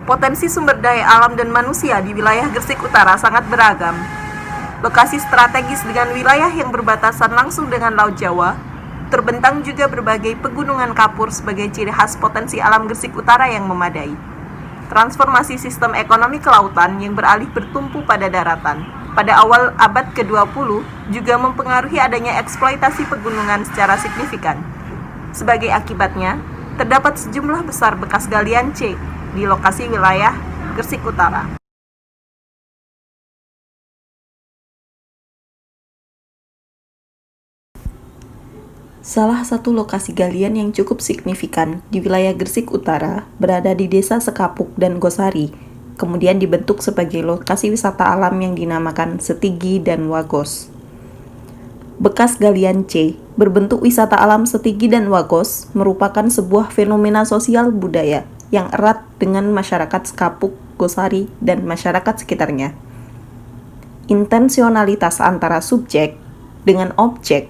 Potensi sumber daya alam dan manusia di wilayah Gresik Utara sangat beragam. Lokasi strategis dengan wilayah yang berbatasan langsung dengan Laut Jawa, terbentang juga berbagai pegunungan kapur sebagai ciri khas potensi alam Gresik Utara yang memadai. Transformasi sistem ekonomi kelautan yang beralih bertumpu pada daratan pada awal abad ke-20 juga mempengaruhi adanya eksploitasi pegunungan secara signifikan. Sebagai akibatnya, terdapat sejumlah besar bekas galian C di lokasi wilayah Gresik Utara. Salah satu lokasi galian yang cukup signifikan di wilayah Gresik Utara berada di Desa Sekapuk dan Gosari, kemudian dibentuk sebagai lokasi wisata alam yang dinamakan Setigi dan Wagos. Bekas galian C berbentuk wisata alam Setigi dan Wagos merupakan sebuah fenomena sosial budaya yang erat dengan masyarakat Sekapuk, Gosari, dan masyarakat sekitarnya. Intensionalitas antara subjek dengan objek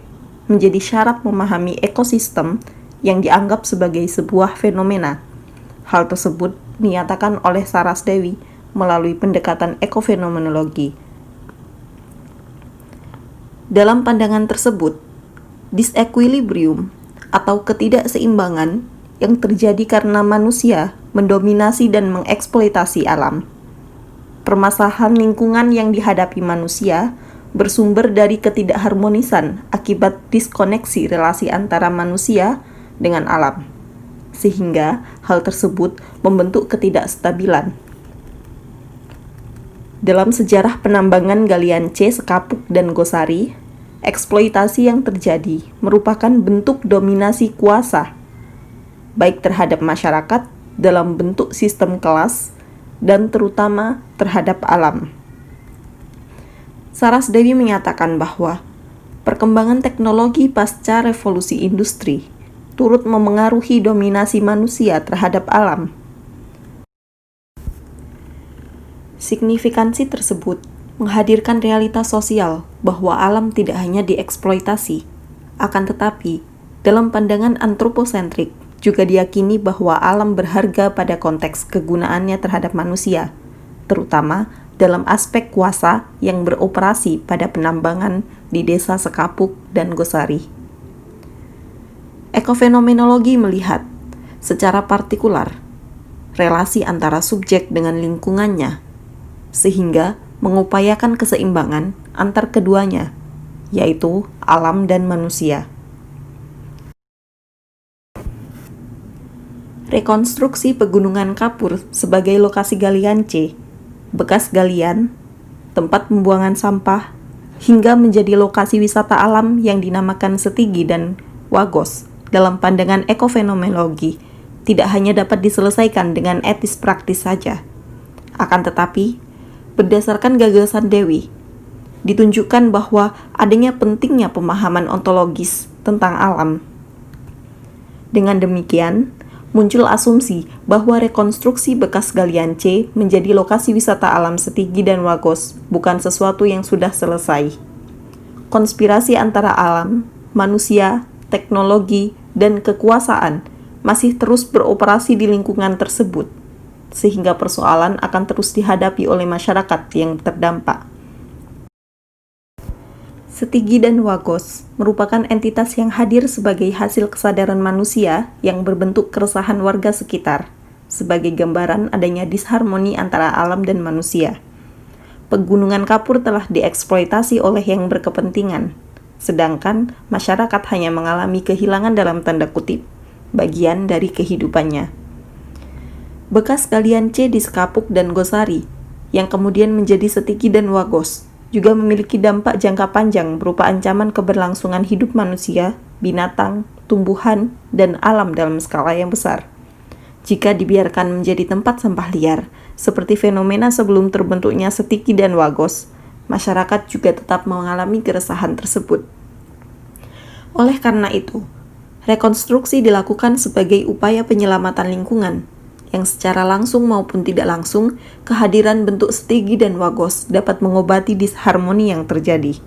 menjadi syarat memahami ekosistem yang dianggap sebagai sebuah fenomena. Hal tersebut dinyatakan oleh Saras Dewi melalui pendekatan ekofenomenologi. Dalam pandangan tersebut, disequilibrium atau ketidakseimbangan yang terjadi karena manusia mendominasi dan mengeksploitasi alam. Permasalahan lingkungan yang dihadapi manusia bersumber dari ketidakharmonisan akibat diskoneksi relasi antara manusia dengan alam, sehingga hal tersebut membentuk ketidakstabilan. Dalam sejarah penambangan galian C Sekapuk dan Gosari, eksploitasi yang terjadi merupakan bentuk dominasi kuasa, baik terhadap masyarakat dalam bentuk sistem kelas dan terutama terhadap alam. Saras Dewi menyatakan bahwa perkembangan teknologi pasca revolusi industri turut memengaruhi dominasi manusia terhadap alam. Signifikansi tersebut menghadirkan realitas sosial bahwa alam tidak hanya dieksploitasi, akan tetapi dalam pandangan antroposentrik juga diyakini bahwa alam berharga pada konteks kegunaannya terhadap manusia, terutama dalam aspek kuasa yang beroperasi pada penambangan di Desa Sekapuk dan Gosari. Ekofenomenologi melihat secara partikular relasi antara subjek dengan lingkungannya, sehingga mengupayakan keseimbangan antar keduanya, yaitu alam dan manusia. Rekonstruksi pegunungan kapur sebagai lokasi galian C, bekas galian, tempat pembuangan sampah, hingga menjadi lokasi wisata alam yang dinamakan Setigi dan Wagos dalam pandangan ekofenomenologi tidak hanya dapat diselesaikan dengan etis praktis saja. Akan tetapi, berdasarkan gagasan Dewi, ditunjukkan bahwa adanya pentingnya pemahaman ontologis tentang alam. Dengan demikian, muncul asumsi bahwa rekonstruksi bekas galian C menjadi lokasi wisata alam Setigi dan Wagos bukan sesuatu yang sudah selesai. Konspirasi antara alam, manusia, teknologi, dan kekuasaan masih terus beroperasi di lingkungan tersebut, sehingga persoalan akan terus dihadapi oleh masyarakat yang terdampak. Setigi dan Wagos merupakan entitas yang hadir sebagai hasil kesadaran manusia yang berbentuk keresahan warga sekitar, sebagai gambaran adanya disharmoni antara alam dan manusia. Pegunungan kapur telah dieksploitasi oleh yang berkepentingan, sedangkan masyarakat hanya mengalami kehilangan dalam tanda kutip, bagian dari kehidupannya. Bekas galian C di Sekapuk dan Gosari, yang kemudian menjadi Setigi dan Wagos, juga memiliki dampak jangka panjang berupa ancaman keberlangsungan hidup manusia, binatang, tumbuhan, dan alam dalam skala yang besar. Jika dibiarkan menjadi tempat sampah liar, seperti fenomena sebelum terbentuknya Setigi dan Wagos, masyarakat juga tetap mengalami keresahan tersebut. Oleh karena itu, rekonstruksi dilakukan sebagai upaya penyelamatan lingkungan, yang secara langsung maupun tidak langsung, kehadiran bentuk Setigi dan Wagos dapat mengobati disharmoni yang terjadi.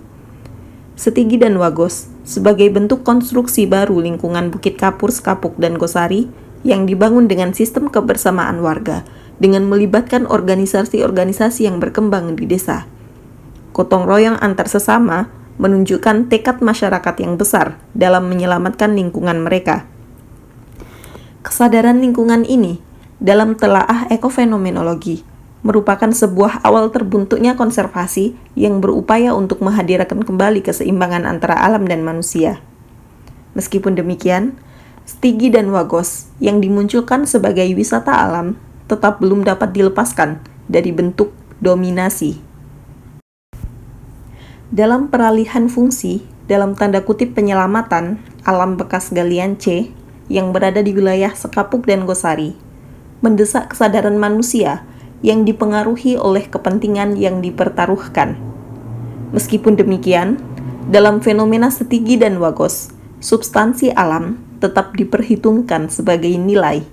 Setigi dan Wagos sebagai bentuk konstruksi baru lingkungan Bukit Kapur, Sekapuk, dan Gosari yang dibangun dengan sistem kebersamaan warga dengan melibatkan organisasi-organisasi yang berkembang di desa. Gotong royong antar sesama menunjukkan tekad masyarakat yang besar dalam menyelamatkan lingkungan mereka. Kesadaran lingkungan ini dalam telaah ekofenomenologi merupakan sebuah awal terbentuknya konservasi yang berupaya untuk menghadirkan kembali keseimbangan antara alam dan manusia. Meskipun demikian, Stigi dan Wagos yang dimunculkan sebagai wisata alam tetap belum dapat dilepaskan dari bentuk dominasi. Dalam peralihan fungsi, dalam tanda kutip penyelamatan, alam bekas galian C yang berada di wilayah Sekapuk dan Gosari, mendesak kesadaran manusia yang dipengaruhi oleh kepentingan yang dipertaruhkan. Meskipun demikian, dalam fenomena Stigi dan Wagos, substansi alam tetap diperhitungkan sebagai nilai,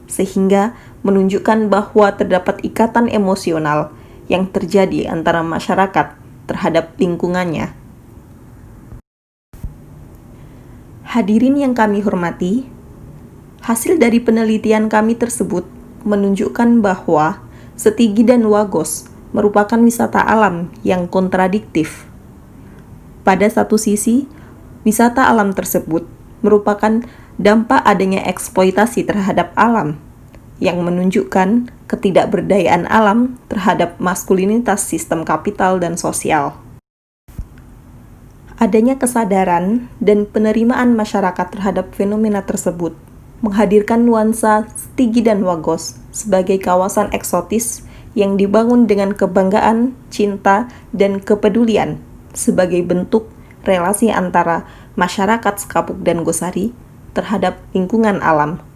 sehingga menunjukkan bahwa terdapat ikatan emosional yang terjadi antara masyarakat terhadap lingkungannya. Hadirin yang kami hormati, hasil dari penelitian kami tersebut menunjukkan bahwa Stigi dan Wagos merupakan wisata alam yang kontradiktif. Pada satu sisi, wisata alam tersebut merupakan dampak adanya eksploitasi terhadap alam yang menunjukkan ketidakberdayaan alam terhadap maskulinitas sistem kapital dan sosial. Adanya kesadaran dan penerimaan masyarakat terhadap fenomena tersebut menghadirkan nuansa Stigi dan Wagos sebagai kawasan eksotis yang dibangun dengan kebanggaan, cinta, dan kepedulian sebagai bentuk relasi antara masyarakat Sekapuk dan Gosari terhadap lingkungan alam.